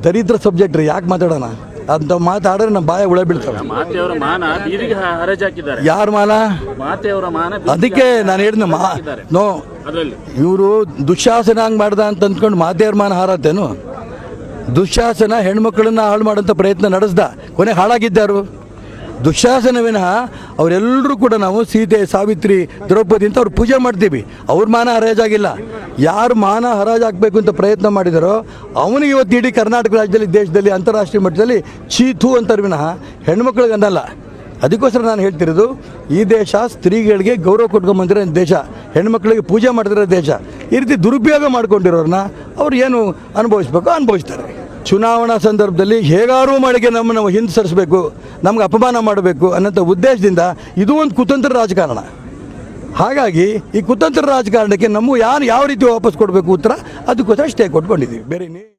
ದರಿದ್ರ ಸಬ್ಜೆಕ್ಟ್ ರೀ, ಯಾಕೆ ಮಾತಾಡೋಣ ಅಂತ ಮಾತಾಡಿದ್ರೆ ನಮ್ಮ ಬಾಯ ಹುಳ ಬೀಳ್ತವೆ. ಮಾತೆಯವರ ಮಾನ ಬೀದಿಗೆ ಹರಾಜಾಕಿದ್ದಾರೆ. ಯಾರ ಮಾನ? ಮಾತೆಯವರ ಮಾನ. ಅದಕ್ಕೆ ನಾನು ಹೇಳಿದ್ನ ನೋ, ಇವರು ದುಶ್ಯಾಸನ ಹಂಗೆ ಮಾಡ್ದ ಅಂತ ಅಂದ್ಕೊಂಡು ಮಾತೆಯವ್ರ ಮಾನ ಹಾರತ್ತೇನು? ದುಶ್ಯಾಸನ ಹೆಣ್ಮಕ್ಳನ್ನ ಹಾಳು ಮಾಡೋಂಥ ಪ್ರಯತ್ನ ನಡೆಸ್ದ, ಕೊನೆ ಹಾಳಾಗಿದ್ದಾರು ದುಶ್ಯಾಸನ ವಿನಃ. ಅವರೆಲ್ಲರೂ ಕೂಡ ನಾವು ಸೀತೆ, ಸಾವಿತ್ರಿ, ದ್ರೌಪದಿ ಅಂತ ಅವ್ರು ಪೂಜೆ ಮಾಡ್ತೀವಿ. ಅವ್ರ ಮಾನ ಹರಾಜಾಗಿಲ್ಲ. ಯಾರು ಮಾನ ಹರಾಜಾಗಬೇಕು ಅಂತ ಪ್ರಯತ್ನ ಮಾಡಿದಾರೋ ಅವನಿಗೆ ಇವತ್ತು ಇಡೀ ಕರ್ನಾಟಕ ರಾಜ್ಯದಲ್ಲಿ, ದೇಶದಲ್ಲಿ, ಅಂತಾರಾಷ್ಟ್ರೀಯ ಮಟ್ಟದಲ್ಲಿ ಚೀತು ಅಂತಾರೆ ವಿನಃ ಹೆಣ್ಮಕ್ಳಿಗೆ ಅನ್ನಲ್ಲ. ಅದಕ್ಕೋಸ್ಕರ ನಾನು ಹೇಳ್ತಿರೋದು, ಈ ದೇಶ ಸ್ತ್ರೀಗಳಿಗೆ ಗೌರವ ಕೊಟ್ಕೊಂಬಂದಿರೋ ದೇಶ, ಹೆಣ್ಮಕ್ಳಿಗೆ ಪೂಜೆ ಮಾಡ್ತಿರೋ ದೇಶ. ಈ ರೀತಿ ದುರುಪಯೋಗ ಮಾಡ್ಕೊಂಡಿರೋರನ್ನ ಅವ್ರು ಏನು ಅನುಭವಿಸ್ಬೇಕು ಅನುಭವಿಸ್ತಾರೆ. ಚುನಾವಣಾ ಸಂದರ್ಭದಲ್ಲಿ ಹೇಗಾರೂ ಮಾಡಿಗೆ ನಮ್ಮನ್ನು ಹಿಂದೆ ಸರಿಸಬೇಕು, ನಮ್ಗೆ ಅಪಮಾನ ಮಾಡಬೇಕು ಅನ್ನೋಂಥ ಉದ್ದೇಶದಿಂದ ಇದು ಒಂದು ಕುತಂತ್ರ ರಾಜಕಾರಣ. ಹಾಗಾಗಿ ಈ ಕುತಂತ್ರ ರಾಜಕಾರಣಕ್ಕೆ ನಮ್ಮ ಯಾವ ರೀತಿ ವಾಪಸ್ ಕೊಡಬೇಕು ಉತ್ತರ, ಅದಕ್ಕೋಸ್ಕರ ಸ್ಟೇ ಕೊಟ್ಕೊಂಡಿದ್ದೀವಿ. ಬೇರೆ